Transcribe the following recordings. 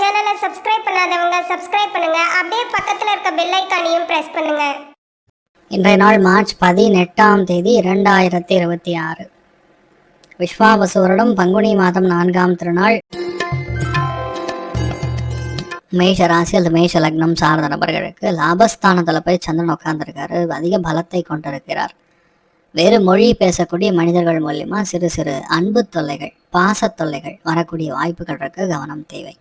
சேனலை சப்ஸ்கிரைப் பண்ணாதவங்க சப்ஸ்கிரைப் பண்ணுங்க. அப்படியே பக்கத்தில் இருக்க பெல் ஐக்கானையும் பிரஸ் பண்ணுங்க. இன்றைய நாள் மார்ச் 18ஆம் தேதி 2026. விஸ்வாவசு வருடம் பங்குனி மாதம் 4ஆம் திருநாள். மேஷ ராசி அல்லது மேஷ லக்னம் சார்ந்த நபர்களுக்கு லாபஸ்தானத்தில் போய் சந்திரன் உட்கார்ந்துருக்காரு. அதிக பலத்தை கொண்டிருக்கிறார். வேறு மொழி பேசக்கூடிய மனிதர்கள் மூலியமா சிறு சிறு அன்பு தொல்லைகள், பாச தொல்லைகள் வரக்கூடிய வாய்ப்புகள் இருக்கு. கவனம் தேவை.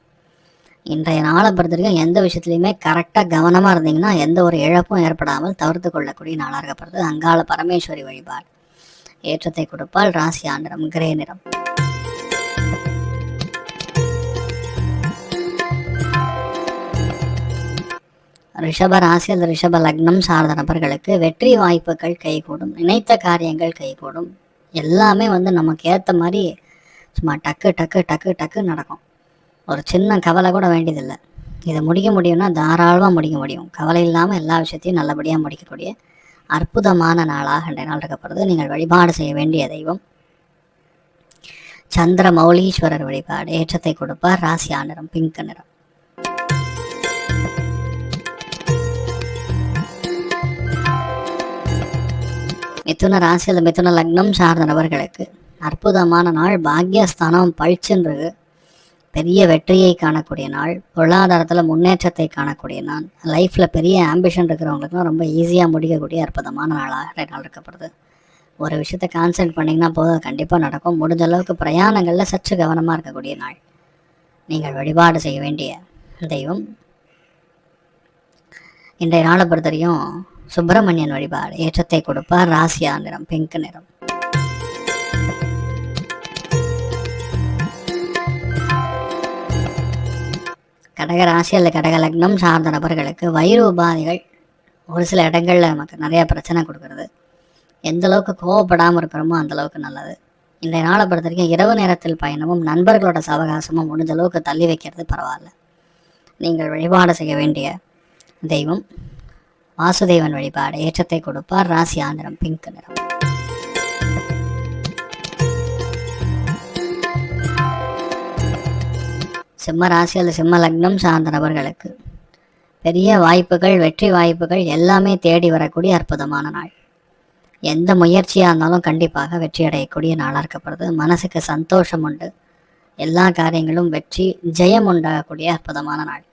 இன்றைய நாளை பொறுத்த வரைக்கும் எந்த விஷயத்துலையுமே கரெக்டாக கவனமாக இருந்தீங்கன்னா எந்த ஒரு இழப்பும் ஏற்படாமல் தவிர்த்து கொள்ளக்கூடிய நாளாக இருக்கப்படுது. அங்காள பரமேஸ்வரி வழிபாடு ஏற்றத்தை கொடுப்பால். ராசி ஆண்டிரம் கிரே நிறம். ரிஷப ராசி அல்லது ரிஷப லக்னம் சார்ந்த நபர்களுக்கு வெற்றி வாய்ப்புகள் கைகூடும். நினைத்த காரியங்கள் கைகூடும். எல்லாமே நமக்கு ஏற்ற மாதிரி சும்மா டக்கு டக்கு டக்கு டக்கு நடக்கும். ஒரு சின்ன கவலை கூட வேண்டியதில்லை. இதை முடிக்க முடியும்னா தாராளமாக முடிக்க முடியும். கவலை இல்லாமல் எல்லா விஷயத்தையும் நல்லபடியாக முடிக்கக்கூடிய அற்புதமான நாளாக இன்றைய நாள் இருக்கப்படுது. நீங்கள் வழிபாடு செய்ய வேண்டிய தெய்வம் சந்திர மௌலீஸ்வரர் வழிபாடு ஏற்றத்தை கொடுப்பார். ராசி ஆண்டிரம் பிங்க் நிறம். மிதுன ராசி அல்லது மிதுன லக்னம் சார்ந்த நபர்களுக்கு அற்புதமான நாள். பாக்யஸ்தானம் பழிச்சுன்றது. பெரிய வெற்றியை காணக்கூடிய நாள். பொருளாதாரத்தில் முன்னேற்றத்தை காணக்கூடிய நாள். லைஃப்பில் பெரிய ஆம்பிஷன் இருக்கிறவங்களுக்குலாம் ரொம்ப ஈஸியாக முடிக்கக்கூடிய அற்புதமான நாளாக நாள் இருக்கப்படுது. ஒரு விஷயத்தை கான்சென்ட்ரேட் பண்ணிங்கன்னா போதும், கண்டிப்பாக நடக்கும். முடிஞ்ச அளவுக்கு பிரயாணங்களில் சற்று கவனமாக இருக்கக்கூடிய நாள். நீங்கள் வழிபாடு செய்ய வேண்டிய தெய்வம் இன்றைய நாளை பொறுத்தவரையும் சுப்பிரமணியன் வழிபாடு ஏற்றத்தை கொடுப்பார். ராசியா நிறம் பிங்க் நிறம். கடக ராசி அல்லது கடக லக்னம் சார்ந்த நபர்களுக்கு வயிறு உபாதைகள் ஒரு சில இடங்களில் நமக்கு நிறையா பிரச்சனை கொடுக்கறது. எந்த அளவுக்கு கோவப்படாமல் இருக்கிறோமோ அந்தளவுக்கு நல்லது. இன்றைய நாளை பொறுத்த வரைக்கும் இரவு நேரத்தில் பயணமும் நண்பர்களோட சவகாசமும் முடிஞ்ச அளவுக்கு தள்ளி வைக்கிறது பரவாயில்ல. நீங்கள் வழிபாடு செய்ய வேண்டிய தெய்வம் வாசுதேவன் வழிபாடு ஏற்றத்தை கொடுப்பார். ராசி ஆந்திரம் பிங்க் நிறம். சிம்ம ராசி அல்லது சிம்ம லக்னம் சார்ந்த நபர்களுக்கு பெரிய வாய்ப்புகள், வெற்றி வாய்ப்புகள் எல்லாமே தேடி வரக்கூடிய அற்புதமான நாள். எந்த முயற்சியாக இருந்தாலும் கண்டிப்பாக வெற்றி அடையக்கூடிய நாளாக இருக்கப்படுது. மனசுக்கு சந்தோஷம் உண்டு. எல்லா காரியங்களும் வெற்றி ஜெயம் உண்டாகக்கூடிய அற்புதமான நாள்.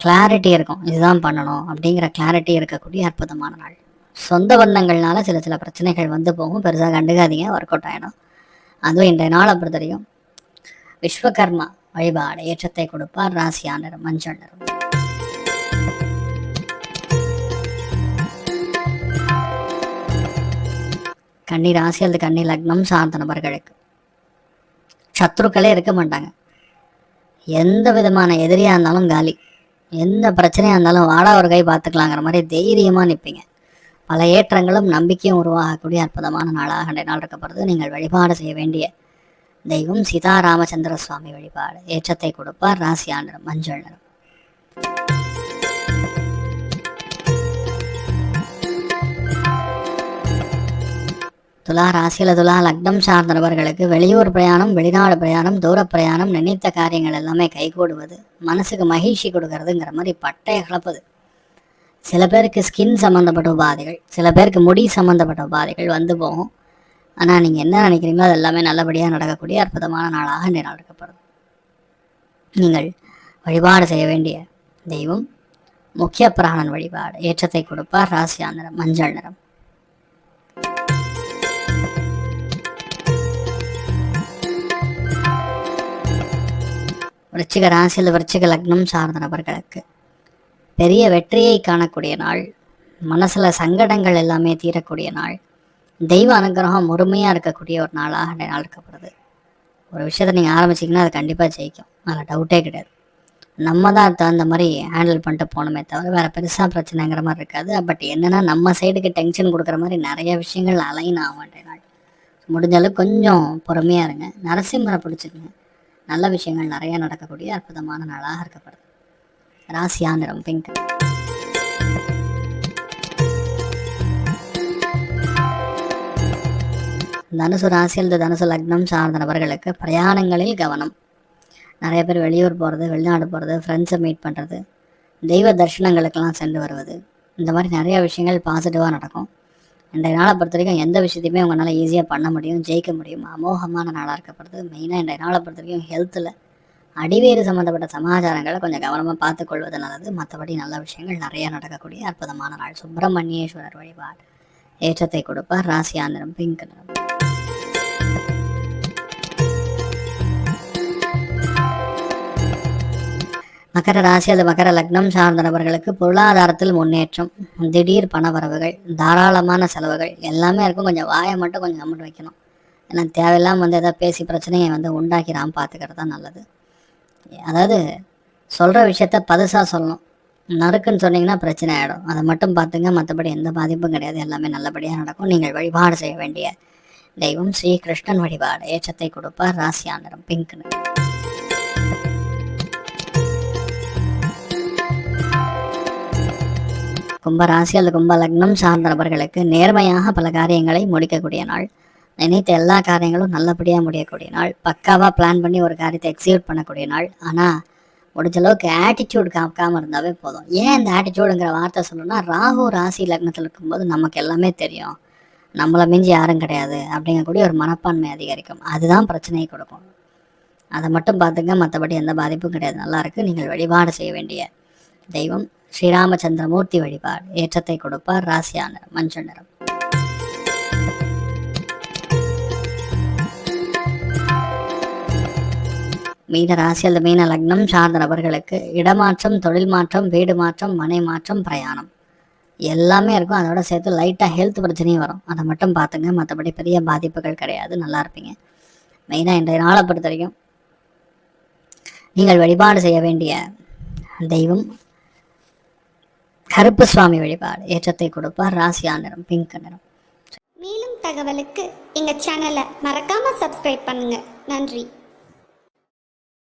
கிளாரிட்டி இருக்கும், இதுதான் பண்ணணும் அப்படிங்கிற கிளாரிட்டி இருக்கக்கூடிய அற்புதமான நாள். சொந்த பந்தங்கள்னால சில சில பிரச்சனைகள் போகும். பெருசாக கண்டுக்காதீங்க, ஒர்க் அவுட் ஆகிடும். அதுவும் இன்றைய நாளை பொறுத்தவரையும் விஸ்வகர்மா வழிபாடு ஏற்றத்தை கொடுப்பார். ராசியா நிறம் மஞ்சள் நிறம். கன்னி ராசி அல்லது கன்னி லக்னம் சார்ந்த நபர்களுக்கு சத்ருக்களே இருக்க மாட்டாங்க. எந்த விதமான எதிரியாக இருந்தாலும் காலி. எந்த பிரச்சனையாக இருந்தாலும் வாடா ஒரு கை பார்த்துக்கலாங்கிற மாதிரி தைரியமாக நிற்பீங்க. பல ஏற்றங்களும் நம்பிக்கையும் உருவாகக்கூடிய அற்புதமான நாளாக இன்றைய நாள் இருக்கப்படுது. நீங்கள் வழிபாடு செய்ய வேண்டிய தெய்வம் சீதாராமச்சந்திர சுவாமி வழிபாடு ஏற்றத்தை கொடுப்பார். ராசி ஆண்டிரம் மஞ்சள் நிறம். துலா ராசியில் துலா லக்னம் சார்ந்த நபர்களுக்கு வெளியூர் பிரயாணம், வெளிநாடு பிரயாணம், தூர பிரயாணம், நினைத்த காரியங்கள் எல்லாமே கைகூடுவது, மனசுக்கு மகிழ்ச்சி கொடுக்கறதுங்கிற மாதிரி பட்டைய கிளப்புது. சில பேருக்கு ஸ்கின் சம்மந்தப்பட்ட உபாதைகள், சில பேருக்கு முடி சம்மந்தப்பட்ட உபாதைகள் போகும். ஆனால் நீங்கள் என்ன நினைக்கிறீங்களோ அது எல்லாமே நல்லபடியாக நடக்கக்கூடிய அற்புதமான நாளாக இன்றைய நாள் இருக்கப்படுது. நீங்கள் வழிபாடு செய்ய வேண்டிய தெய்வம் முக்கிய பிராணன் வழிபாடு ஏற்றத்தை கொடுப்பார். ராசியா நிறம் மஞ்சள் நிறம். விருச்சிக ராசியில் விருச்சிக லக்னம் சார்ந்த நபர்களுக்கு பெரிய வெற்றியை காணக்கூடிய நாள். மனசில் சங்கடங்கள் எல்லாமே தீரக்கூடிய நாள். தெய்வ அனுகிரகம் முழுமையாக இருக்கக்கூடிய ஒரு நாளாக இன்றைய நாள் இருக்கப்படுது. ஒரு விஷயத்தை நீங்கள் ஆரம்பிச்சிங்கன்னா அது கண்டிப்பாக ஜெயிக்கும், அதில் டவுட்டே கிடையாது. நம்ம தான் தகுந்த மாதிரி ஹேண்டில் பண்ணிட்டு போகணுமே தவிர வேறு பெருசாக பிரச்சனைங்கிற மாதிரி இருக்காது. பட் என்னென்னா நம்ம சைடுக்கு டென்ஷன் கொடுக்குற மாதிரி நிறைய விஷயங்கள் அலைன் ஆகும் இன்றைய நாள். முடிஞ்சாலும் கொஞ்சம் பொறுமையாக இருங்க. நரசிம்மரை பிடிச்சிக்கங்க. நல்ல விஷயங்கள் நிறைய நடக்கக்கூடிய அற்புதமான நாளாக இருக்கப்படுது. ராசியா நிறம் பிங்க். தனுசு ராசி அல்லது தனுசு லக்னம் சார்ந்த நபர்களுக்கு பிரயாணங்களில் கவனம். நிறைய பேர் வெளியூர் போகிறது, வெளிநாடு போகிறது, ஃப்ரெண்ட்ஸை மீட் பண்ணுறது, தெய்வ தரிசனங்களுக்கெல்லாம் சென்று வருவது, இந்த மாதிரி நிறைய விஷயங்கள் பாசிட்டிவாக நடக்கும். இன்றைய நாளை பொறுத்த வரைக்கும் எந்த விஷயத்தையுமே உங்களால் ஈஸியாக பண்ண முடியும், ஜெயிக்க முடியும். அமோகமான நாளாக இருக்கப்படுது. மெயினாக இன்றைய நாளை பொறுத்த வரைக்கும் ஹெல்த்தில் அடிவேறு சம்மந்தப்பட்ட சமாச்சாரங்களை கொஞ்சம் கவனமாக பார்த்துக்கொள்வது நல்லது. மற்றபடி நல்ல விஷயங்கள் நிறைய நடக்கக்கூடிய அற்புதமான நாள். சுப்பிரமணியேஸ்வரர் வழிபாடு ஏற்றத்தை கொடுப்பார். ராசியா நிறம் பிங்க் நிறம். மகர ராசி அல்லது மகர லக்னம் சார்ந்த நபர்களுக்கு பொருளாதாரத்தில் முன்னேற்றம், திடீர் பணவரவுகள், தாராளமான செலவுகள் எல்லாமே இருக்கும். கொஞ்சம் வாயை மட்டும் கொஞ்சம் கம்மிட்டு வைக்கணும். ஏன்னா தேவையில்லாமல் எதாவது பேசி பிரச்சனையை உண்டாக்கிறாமல் பார்த்துக்கிறது தான் நல்லது. அதாவது சொல்கிற விஷயத்த பதுசாக சொல்லணும். நறுக்குன்னு சொன்னீங்கன்னா பிரச்சனை ஆகிடும். அதை மட்டும் பார்த்துங்க. மற்றபடி எந்த பாதிப்பும் கிடையாது. எல்லாமே நல்லபடியாக நடக்கும். நீங்கள் வழிபாடு செய்ய வேண்டிய தெய்வம் ஸ்ரீ கிருஷ்ணன் வழிபாடு ஏற்றத்தை கொடுப்பார். ராசியா நிறம் பிங்க் நிறம். கும்பராசி அல்லது கும்ப லக்னம் சார்ந்த நபர்களுக்கு நேர்மையாக பல காரியங்களை முடிக்கக்கூடிய நாள். நினைத்த எல்லா காரியங்களும் நல்லபடியாக முடியக்கூடிய நாள். பக்காவாக பிளான் பண்ணி ஒரு காரியத்தை எக்ஸிக்யூட் பண்ணக்கூடிய நாள். ஆனால் முடிஞ்ச அளவுக்கு ஆட்டிடியூட் காக்காமல் இருந்தாவே போதும். ஏன் இந்த ஆட்டிடியூடுங்கிற வார்த்தை சொல்லணும்னா, ராகு ராசி லக்னத்தில் இருக்கும்போது நமக்கு எல்லாமே தெரியும், நம்மளை மிஞ்சி யாரும் கிடையாது அப்படிங்கக்கூடிய ஒரு மனப்பான்மை அதிகரிக்கும். அதுதான் பிரச்சனையை கொடுக்கும். அதை மட்டும் பார்த்துங்க. மற்றபடி எந்த பாதிப்பும் கிடையாது. நல்லாயிருக்கு. நீங்கள் வழிபாடு செய்ய வேண்டிய தெய்வம் ஸ்ரீராமச்சந்திரமூர்த்தி வழிபாடு ஏற்றத்தை கொடுப்பார். ராசியா நிறம் மஞ்சள் நிறம். மீன ராசி அல்லது மீன லக்னம் சார்ந்த நபர்களுக்கு இடமாற்றம், தொழில் மாற்றம், வீடு மாற்றம், மனை மாற்றம், பிரயாணம் எல்லாமே இருக்கும். அதோட சேர்த்து லைட்டாக ஹெல்த் பிரச்சனையும் வரும். அதை மட்டும் பார்த்துங்க. மற்றபடி பெரிய பாதிப்புகள் கிடையாது. நல்லா இருப்பீங்க. மெயினாக இன்றைய நாளை பொறுத்த வரைக்கும் நீங்கள் வழிபாடு செய்ய வேண்டிய தெய்வம் கருப்பு சுவாமி வழிபாடு ஏற்றத்தை கொடுப்பார். ராசியா நிறம் பிங்க் நிறம். மேலும் தகவலுக்கு எங்கள் சேனலை மறக்காமல் சப்ஸ்கிரைப் பண்ணுங்கள். நன்றி.